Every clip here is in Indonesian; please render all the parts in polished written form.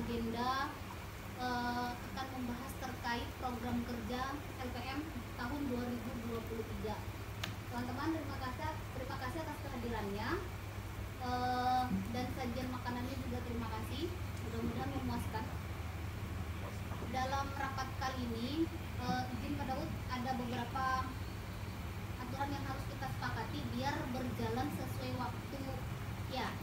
agenda akan membahas terkait program kerja LPM tahun 2023. Teman-teman, terima kasih atas kehadirannya, dan sajian makanannya juga terima kasih. Mudah-mudahan memuaskan. Dalam rapat kali ini, izin Pak Daud, ada beberapa aturan yang harus kita sepakati biar berjalan sesuai waktu. Ya.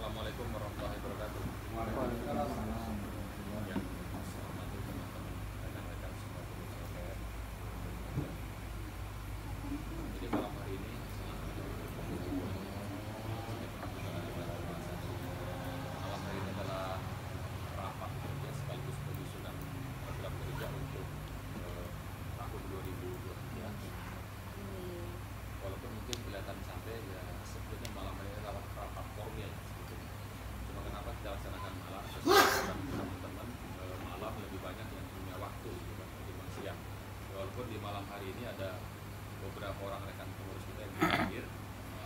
Assalamualaikum warahmatullahi wabarakatuh. Yang saya hormati teman-teman rekan-rekan semua pengurus LPM. Jadi malam hari ini malam hari ini adalah rapat kerja sekaligus penyusunan program kerja untuk tahun 2023. Walaupun mungkin kelihatan santai, ya sebetulnya malam hari ini adalah rapat formil. Cuma kenapa kita laksanakan malam? Teman-teman malam lebih banyak yang punya waktu ketimbang siang. Walaupun di malam hari ini ada beberapa orang rekan pengurus kita yang hadir,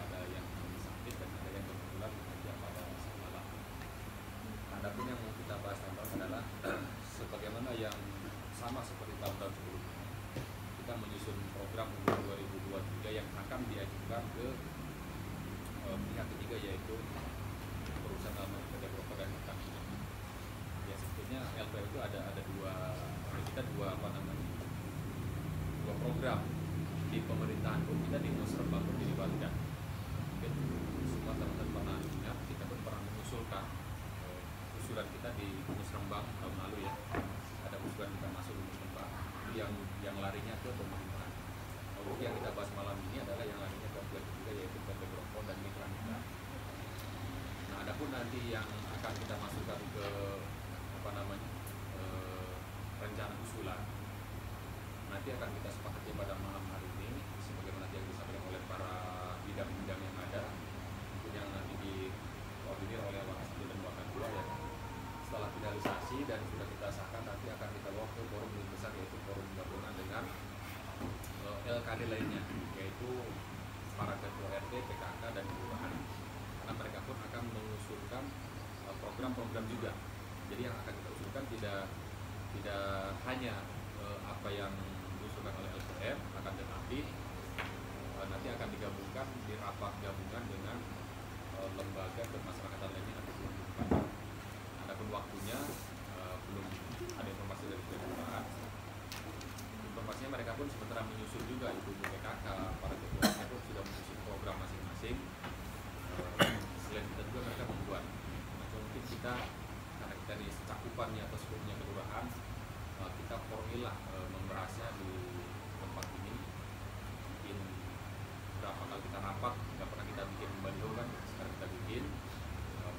ada yang sakit dan ada yang kebetulan bekerja pada saat malam. Adapun yang mau kita bahas teman-teman adalah sebagaimana yang sama seperti tahun-tahun sebelumnya, kita menyusun program untuk 2023 yang akan diajukan ke pihak ketiga, yaitu perusahaan dalam developer dan pertamina. Ya sebetulnya LPM itu ada dua program di pemerintahan pun kita di Musrembang pun dilibatkan. Mungkin semua teman-teman pernah ingat kita pun pernah mengusulkan usulan kita di Musrembang tahun lalu ya. Ada usulan kita masuk di Musrembang yang larinya ke pemerintahan. Lalu yang kita bahas malam ini adalah yang larinya ke pihak ketiga, yaitu PT Brokol dan mitra kita. Nah, adapun nanti yang akan kita masukkan ke rencana usulan, nanti akan kita sepakati pada malam hari ini, sebagaimana yang disampaikan oleh para bidang-bidang yang ada, mungkin yang nanti dikoordinir oleh Wakil 1 dan Wakil 2 ya. Setelah finalisasi dan sudah kita sahkan, nanti akan kita bawa ke forum lebih besar, yaitu forum gabungan dengan LKD lainnya, yaitu para ketua RT, PKK, dan kelurahan. Karena mereka pun akan mengusulkan program-program juga. Jadi yang akan kita usulkan tidak hanya apa yang diusulkan oleh LPM, akan tetapi nanti akan digabungkan di rapat gabungan dengan lembaga kemasyarakatan lainnya nanti belum dibuka. Adapun waktunya belum ada informasi dari kelurahan. Informasinya mereka pun sementara menyusun juga, ibu PKK, para ketuanya pun sudah menyusun program masing-masing. Selain kita juga mereka membuat. Mungkin kita, karena kita ini cakupannya atau skupnya kelurahan, kita formilah membahasnya di tempat ini. Mungkin berapa kali kita rapat, nggak pernah kita bikin baliho kan, sekarang kita bikin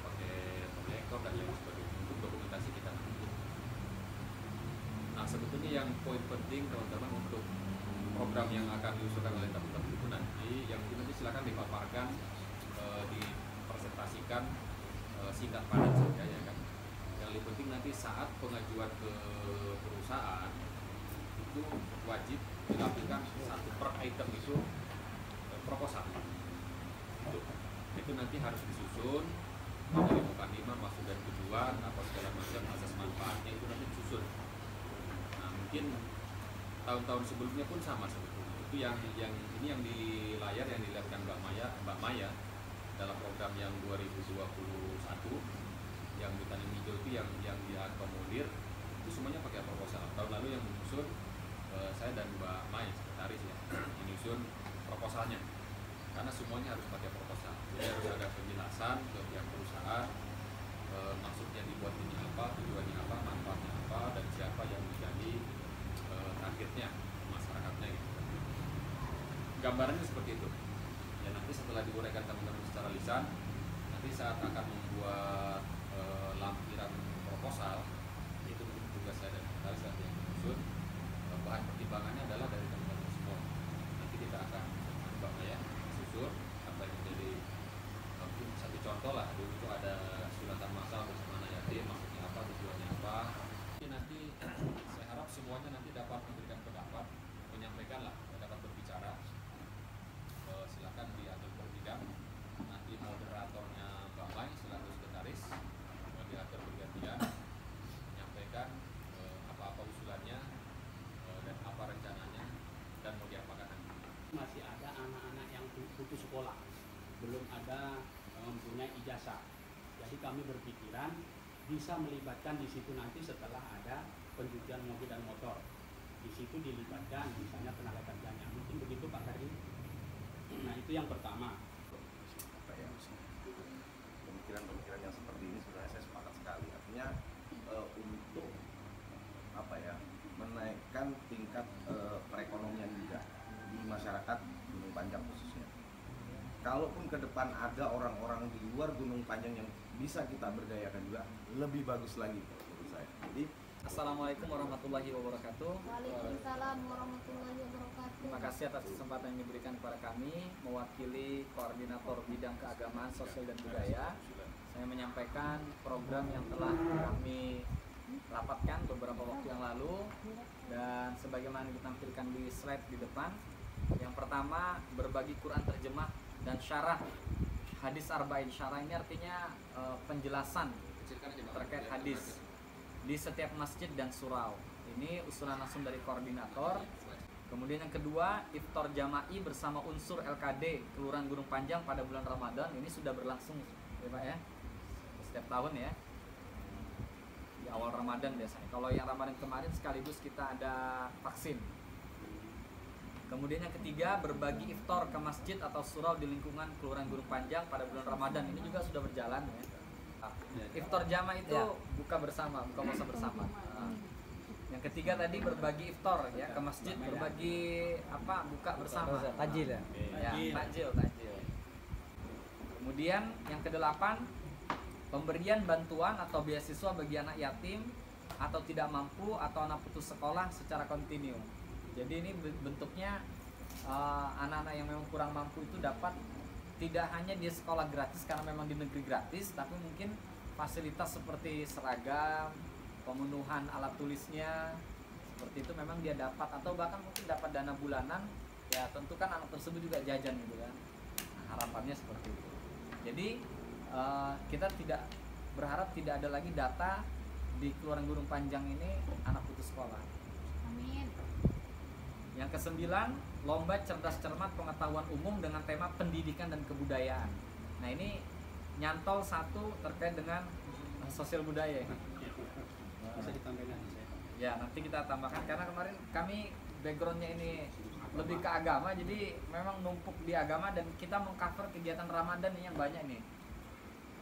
pakai proyektor dan lain sebagainya untuk dokumentasi kita nanti. Nah sebetulnya yang poin penting teman-teman untuk program yang akan diusulkan oleh teman-teman itu nanti, yang itu nanti silakan dipaparkan dipresentasikan singkat padat saja ya kan. Yang lebih penting nanti saat pengajuan ke perusahaan itu wajib dilakukan satu per item itu proposal. Itu nanti harus disusun dari mukadimah, maksud dan tujuan, apa segala macam, asas manfaatnya itu nanti disusun. Nah mungkin tahun-tahun sebelumnya pun sama sebetulnya. Itu yang ini yang di layar yang dilihatkan Mbak Maya dalam program yang 2021 yang di Tanam Hijau itu yang diakomodir itu semuanya pakai proposal. Tahun lalu yang menyusun saya dan Mbak Maya sekretaris ya, menyusun proposalnya. Karena semuanya harus pakai proposal. Jadi harus ada penjelasan ke pihak perusahaan maksudnya dibuat ini apa, tujuannya apa, manfaatnya apa, dan siapa yang menjadi targetnya masyarakatnya gitu. Gambarannya seperti itu. Ya nanti setelah diuraikan teman-teman secara lisan, nanti saat akan membuat lampiran proposal, itu menjadi tugas saya dan sekretaris nanti yang menyusun. Bahan pertimbangannya adalah dari teman-teman semua. Nanti kita akan Mbak Maya susun apa yang menjadi mungkin satu contoh lah. Dulu itu ada sunatan masal bersama anak yatim, maksudnya apa, tujuannya apa. Nanti saya harap semuanya nanti dapat memberikan pendapat, menyampaikan lah, dapat berbicara. Silakan diatur per bidang. Nanti moderatornya Mbak Mai selaku sekretaris diatur bergantian menyampaikan apa-apa usulannya dan apa rencananya dan mau diapakan nanti. Masih ada anak-anak yang putus sekolah, belum ada mempunyai ijazah. Jadi kami berpikiran bisa melibatkan di situ nanti setelah ada pencucian mobil dan motor. Di situ dilibatkan misalnya tenaga kerjanya. Mungkin begitu Pak Karim. Nah itu yang pertama. Pemikiran-pemikiran yang seperti ini sebenarnya saya sepakat sekali. Artinya untuk menaikkan tingkat perekonomian juga di masyarakat Gunung Panjang khususnya. Kalaupun ke depan ada orang-orang di luar Gunung Panjang yang bisa kita berdayakan juga, lebih bagus lagi menurut saya. Jadi Assalamualaikum warahmatullahi wabarakatuh. Waalaikumsalam warahmatullahi wabarakatuh. Terima kasih atas kesempatan yang diberikan kepada kami mewakili Koordinator Bidang Keagamaan, Sosial dan Budaya. Saya menyampaikan program yang telah kami rapatkan beberapa waktu yang lalu dan sebagaimana ditampilkan di slide di depan. Yang pertama, berbagi Quran terjemah dan syarah hadis arba'in. Syarah ini artinya penjelasan terkait hadis di setiap masjid dan surau. Ini usulan langsung dari koordinator. Kemudian yang kedua, iftar jama'i bersama unsur LKD Kelurahan Gunung Panjang pada bulan Ramadan. Ini sudah berlangsung ya Pak ya, setiap tahun ya, di awal Ramadan biasanya. Kalau yang Ramadan kemarin sekaligus kita ada vaksin. Kemudian yang ketiga, berbagi iftar ke masjid atau surau di lingkungan Kelurahan Gunung Panjang pada bulan Ramadan. Ini juga sudah berjalan ya. Iftar jama itu buka bersama, buka puasa bersama. Yang ketiga tadi berbagi iftar ya ke masjid, berbagi buka bersama. Tajil ya? Ya, takjil. Kemudian yang kedelapan, pemberian bantuan atau beasiswa bagi anak yatim atau tidak mampu atau anak putus sekolah secara kontinu. Jadi ini bentuknya anak-anak yang memang kurang mampu itu dapat tidak hanya di sekolah gratis karena memang di negeri gratis, tapi mungkin fasilitas seperti seragam, pemenuhan alat tulisnya, seperti itu memang dia dapat, atau bahkan mungkin dapat dana bulanan. Ya tentu kan anak tersebut juga jajan gitu kan. Nah, harapannya seperti itu. Jadi kita tidak berharap tidak ada lagi data di Kelurahan Gunung Panjang ini anak putus sekolah. Amin. Yang kesembilan, lomba cerdas cermat pengetahuan umum dengan tema pendidikan dan kebudayaan. Nah ini nyantol satu terkait dengan sosial budaya. Bisa ditambahkan Ya nanti kita tambahkan karena kemarin kami backgroundnya ini lebih ke agama, jadi memang numpuk di agama dan kita mengcover kegiatan Ramadan yang banyak nih.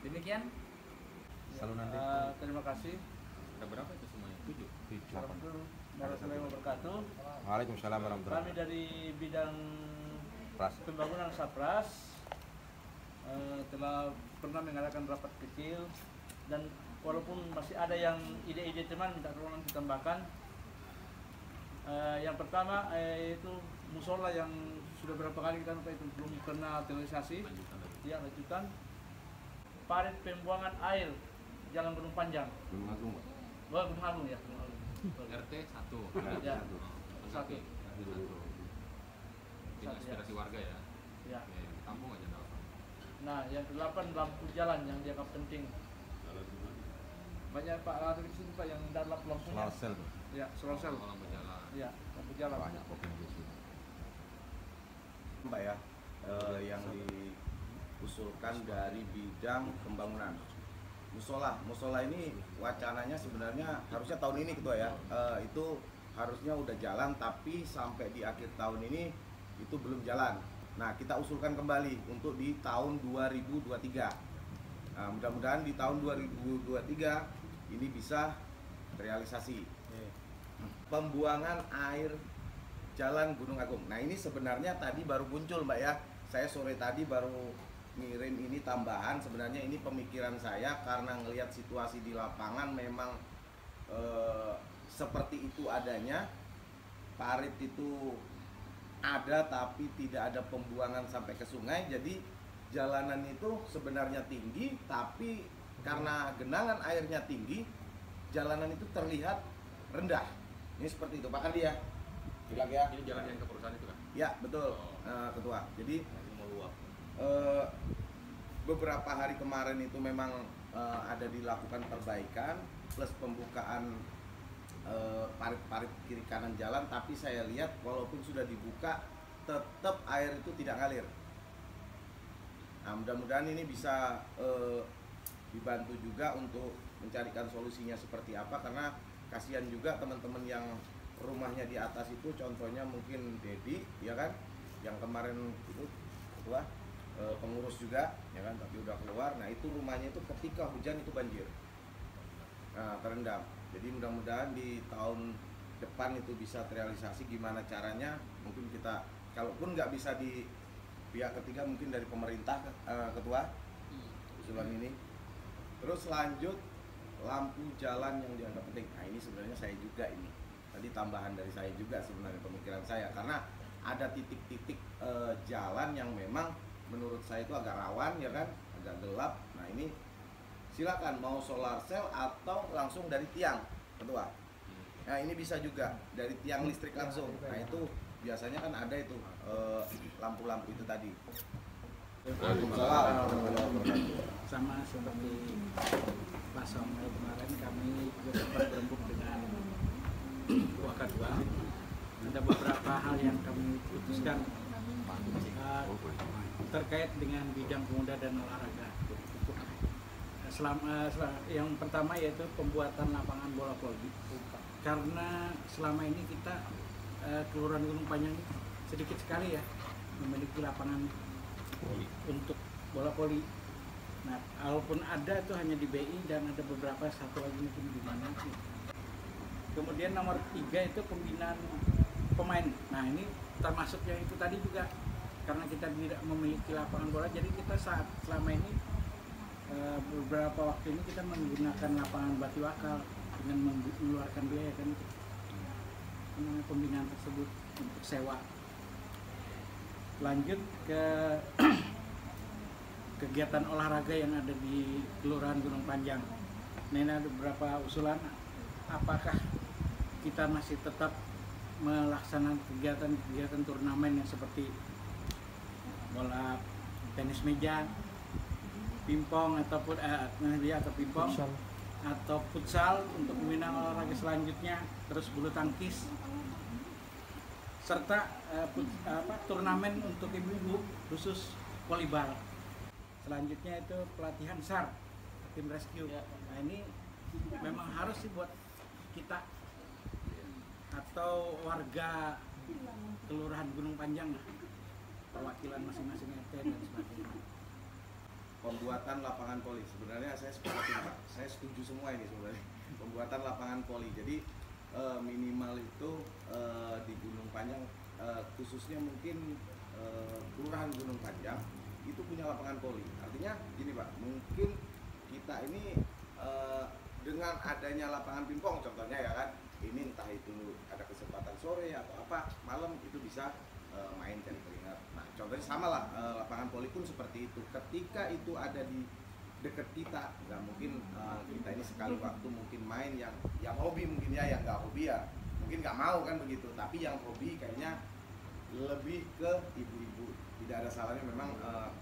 Demikian. Terima kasih. Ada berapa itu semuanya? 7. Warahmatullahi wabarakatuh. Waalaikumsalam warahmatullahi Kami dari bidang Pras. pembangunan Sapras telah pernah mengadakan rapat kecil, dan walaupun masih ada yang ide-ide teman minta tolong ditambahkan. Yang pertama itu musola yang sudah berapa kali kita lupa itu belum kena terrealisasi. Yang lanjutan parit pembuangan air Jalan Gunung Panjang. Gunung Agung, Pak. Gunung Agung ya, Gunung Agung. RT 1. Ya, Satu. satu. Ini aspirasi warga ya. Ya. Oke, tampung aja dalam. Nah, yang ke-8 lampu jalan yang dianggap penting. Banyak Pak, ada di sini Pak yang dalam lampunya. Solar cell. Ya, solar cell. Lampu jalan. Ya, lampu jalan. Banyak kopi di sini. Mbak ya, yang diusulkan dari bidang pembangunan musola ini wacananya sebenarnya harusnya tahun ini Ketua ya, itu harusnya udah jalan tapi sampai di akhir tahun ini itu belum jalan. Nah, kita usulkan kembali untuk di tahun 2023. Nah, mudah-mudahan di tahun 2023 ini bisa realisasi. Pembuangan air Jalan Gunung Agung. Nah, ini sebenarnya tadi baru muncul Mbak ya. Saya sore tadi baru ngirim ini tambahan. Sebenarnya ini pemikiran saya karena ngelihat situasi di lapangan memang seperti itu adanya. Parit itu ada tapi tidak ada pembuangan sampai ke sungai. Jadi jalanan itu sebenarnya tinggi tapi karena genangan airnya tinggi, jalanan itu terlihat rendah. Ini seperti itu, Pak Kandi ya. Bilang ya. Ini jalan yang ke perusahaan itu kan? Ya, betul, Ketua. Jadi beberapa hari kemarin itu memang ada dilakukan perbaikan plus pembukaan parit-parit kiri kanan jalan, tapi saya lihat walaupun sudah dibuka tetap air itu tidak ngalir. Nah, mudah-mudahan ini bisa dibantu juga untuk mencarikan solusinya seperti apa, karena kasihan juga teman-teman yang rumahnya di atas itu, contohnya mungkin Dedi ya kan, yang kemarin itu Ketua pengurus juga ya kan, tapi udah keluar. Nah, itu rumahnya itu ketika hujan itu banjir, nah, terendam. Jadi mudah-mudahan di tahun depan itu bisa terrealisasi. Gimana caranya, mungkin kita kalaupun nggak bisa di pihak ketiga, mungkin dari pemerintah, Ketua, usulan ini. Terus lanjut lampu jalan yang dianggap penting. Nah, ini sebenarnya saya juga ini tadi tambahan dari saya juga sebenarnya pemikiran saya, karena ada titik-titik jalan yang memang menurut saya itu agak rawan ya kan, agak gelap. Nah, ini silakan mau solar cell atau langsung dari tiang, Ketua. Nah, ini bisa juga dari tiang listrik langsung. Nah, itu biasanya kan ada itu lampu-lampu itu tadi. Sama seperti Pak Samuel kemarin, kami juga sempat berembuk dengan Wakadua. Ada beberapa hal yang kami putuskan terkait dengan bidang pemuda dan olahraga. Yang pertama yaitu pembuatan lapangan bola voli. Karena selama ini kita Kelurahan Gunung Panjang sedikit sekali ya memiliki lapangan untuk bola voli. Nah, walaupun ada itu hanya di BI dan ada beberapa, satu lagi mungkin di mana. Kemudian nomor 3 itu pembinaan pemain. Nah, ini termasuknya itu tadi juga, karena kita tidak memiliki lapangan bola, jadi kita selama ini beberapa waktu ini kita menggunakan lapangan batu akal dengan mengeluarkan biaya kan pembinaan tersebut untuk sewa. Lanjut ke kegiatan olahraga yang ada di Kelurahan Gunung Panjang. Nah, ini ada beberapa usulan, apakah kita masih tetap melaksanakan kegiatan turnamen yang seperti bola tenis meja, pingpong ataupun atau pingpong atau futsal untuk pembinaan olahraga selanjutnya, terus bulu tangkis, serta turnamen untuk ibu-ibu khusus volleyball. Selanjutnya itu pelatihan SAR, tim rescue. Nah, ini memang harus sih buat kita atau warga Kelurahan Gunung Panjang, perwakilan masing-masing RT dan sebagainya. Pembuatan lapangan voli, sebenarnya saya sepakat Pak. Saya setuju semua ini sebenarnya. Pembuatan lapangan voli. Jadi minimal itu di Gunung Panjang, khususnya mungkin Kelurahan Gunung Panjang itu punya lapangan voli. Artinya gini Pak, mungkin kita ini dengan adanya lapangan pingpong contohnya ya kan, ini entah itu ada kesempatan sore atau apa malam itu bisa main cari keringat. Nah, contohnya sama lah, lapangan voli pun seperti itu. Ketika itu ada di dekat kita, nggak mungkin kita ini sekali waktu mungkin main yang hobi mungkin ya, yang nggak hobi ya mungkin nggak mau kan begitu. Tapi yang hobi kayaknya lebih ke ibu-ibu. Tidak ada salahnya memang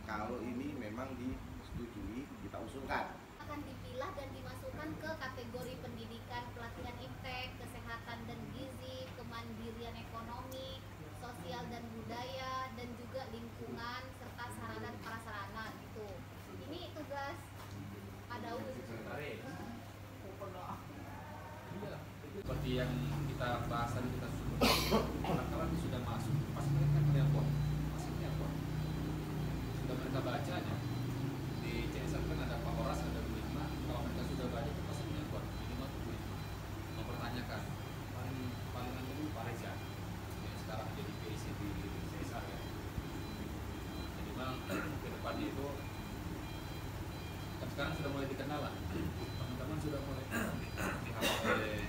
kalau ini memang disetujui, kita usulkan. Akan dipilah dan dimasukkan ke kategori pendidikan, pelatihan iptek, kesehatan dan gizi, kemandirian ekonomi, sosial dan budaya, dan juga lingkungan serta sarana dan prasarana gitu. Ini tugas Pak Daud. Seperti yang kita bahas tadi, kita kalau ini sudah masuk, pasti mereka telepon, sudah mereka bacanya di CSR kan ada Pak Horas, ada Bu Isma. Kalau mereka sudah baca itu pasti telepon, minimal tuh Bu Isma mempertanyakan. Paling dulu Pak Reza yang sekarang jadi PIC di CSR ya. Jadi memang ke depannya itu kan sekarang sudah mulai dikenal lah, teman-teman sudah mulai dihafal oleh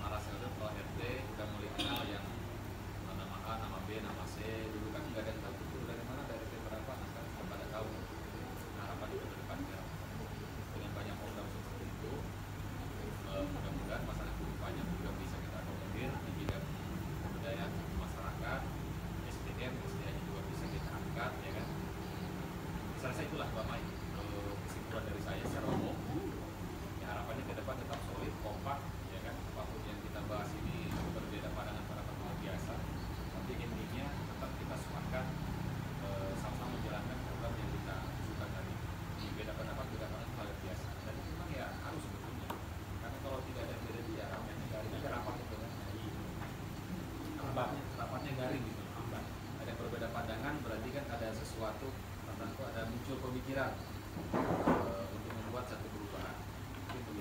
Maras Kepala RT, sudah mulai kenal yang nama A, nama B, nama C. Dulu kan nggak ada yang tahu itu dari mana, dari RT berapa, nah sekarang sudah pada tahu. Nah harapan itu ke depannya dengan banyak program seperti itu, mudah-mudahan masalah kehidupannya juga bisa kita akomodir di bidang budaya masyarakat, SDM juga bisa kita angkat, ya kan. Misalnya itulah Mbak Mai, kesimpulan dari saya secara umum. Ya, harapannya ke depan tetap solid, kompak, ya kan. Apapun yang kita bahas ini berbeda pandangan pada luar biasa, tapi intinya tetap kita sepakat sama-sama menjalankan program yang kita usulkan tadi. Di beda pendapat, beda pandangan hal biasa, dan itu memang ya harus sebetulnya, karena kalau tidak ada beda dia rapatnya garing aja, rapat itu kan rapatnya garing gitu, hambat. Ada yang berbeda pandangan berarti kan ada sesuatu tentang itu, ada muncul pemikiran untuk membuat satu perubahan. Itu